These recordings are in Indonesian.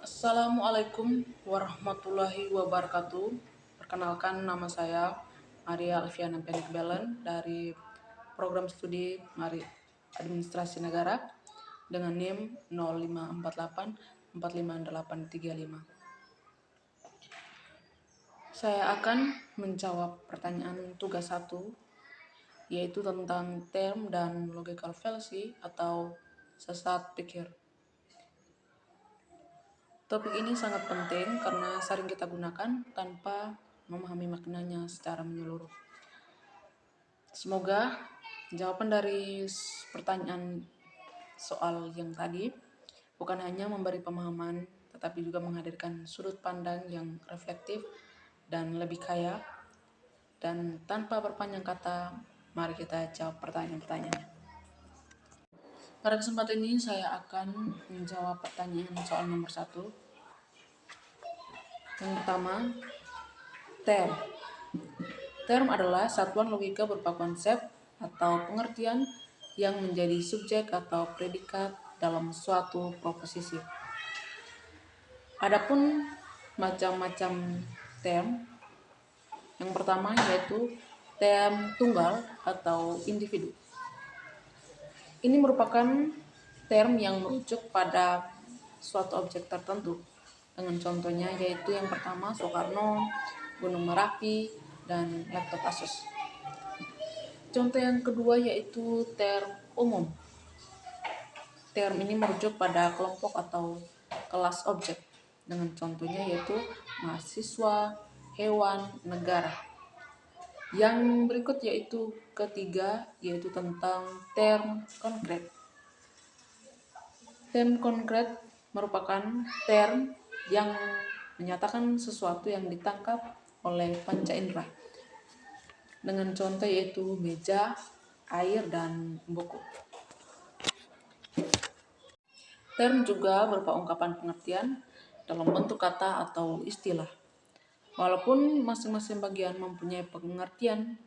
Assalamualaikum warahmatullahi wabarakatuh. Perkenalkan, nama saya Maria Alfiana Penik Belen dari program studi Administrasi Negara dengan NIM 0548458835. Saya akan menjawab pertanyaan tugas 1, yaitu tentang term dan logical fallacy atau sesat pikir. Topik ini sangat penting karena sering kita gunakan tanpa memahami maknanya secara menyeluruh. Semoga jawaban dari pertanyaan soal yang tadi bukan hanya memberi pemahaman, tetapi juga menghadirkan sudut pandang yang reflektif dan lebih kaya. Dan tanpa berpanjang kata, mari kita jawab pertanyaan-pertanyaannya. Pada kesempatan ini saya akan menjawab pertanyaan soal nomor 1. Yang pertama, term. Term adalah satuan logika berupa konsep atau pengertian yang menjadi subjek atau predikat dalam suatu proposisi. Adapun macam-macam term, yang pertama yaitu term tunggal atau individu. Ini merupakan term yang merujuk pada suatu objek tertentu, dengan contohnya yaitu yang pertama Soekarno, Gunung Merapi, dan laptop Asus. Contoh yang kedua yaitu term umum. Term ini merujuk pada kelompok atau kelas objek, dengan contohnya yaitu mahasiswa, hewan, negara. Yang berikut yaitu ketiga, yaitu tentang term konkret. Term konkret merupakan term yang menyatakan sesuatu yang ditangkap oleh panca indera, dengan contoh yaitu meja, air, dan buku. Term juga berupa ungkapan pengertian dalam bentuk kata atau istilah. Walaupun masing-masing bagian mempunyai pengertian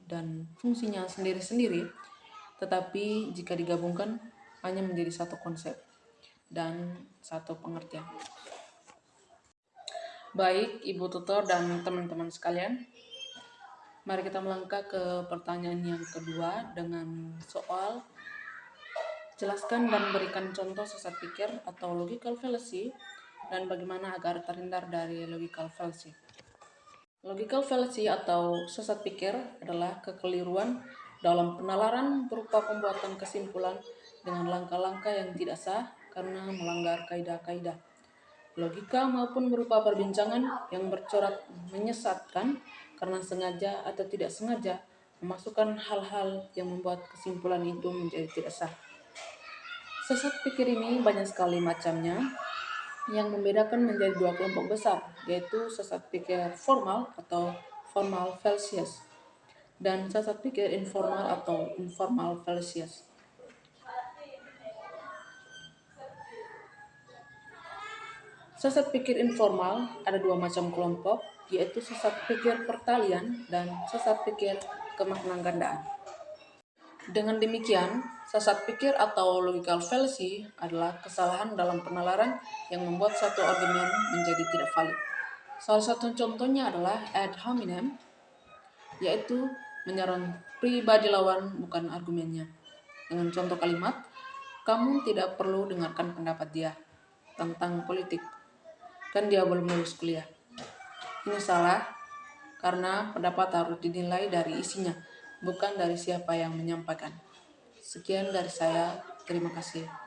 dan fungsinya sendiri-sendiri, tetapi jika digabungkan hanya menjadi satu konsep dan satu pengertian. Baik, Ibu Tutor dan teman-teman sekalian, mari kita melangkah ke pertanyaan yang kedua dengan soal jelaskan dan berikan contoh sesat pikir atau logical fallacy dan bagaimana agar terhindar dari logical fallacy. Logical fallacy atau sesat pikir adalah kekeliruan dalam penalaran berupa pembuatan kesimpulan dengan langkah-langkah yang tidak sah karena melanggar kaidah-kaidah logika maupun berupa perbincangan yang bercorak menyesatkan karena sengaja atau tidak sengaja memasukkan hal-hal yang membuat kesimpulan itu menjadi tidak sah. Sesat pikir ini banyak sekali macamnya, yang membedakan menjadi dua kelompok besar, yaitu sesat pikir formal atau formal fallacious dan sesat pikir informal atau informal fallacious. Sesat pikir informal ada dua macam kelompok, yaitu sesat pikir pertalian dan sesat pikir kemaknagandaan. Dengan demikian, sesat pikir atau logical fallacy adalah kesalahan dalam penalaran yang membuat satu argumen menjadi tidak valid. Salah satu contohnya adalah ad hominem, yaitu menyerang pribadi lawan bukan argumennya. Dengan contoh kalimat, kamu tidak perlu dengarkan pendapat dia tentang politik, kan dia belum lulus kuliah. Ini salah karena pendapat harus dinilai dari isinya, bukan dari siapa yang menyampaikan. Sekian dari saya, terima kasih.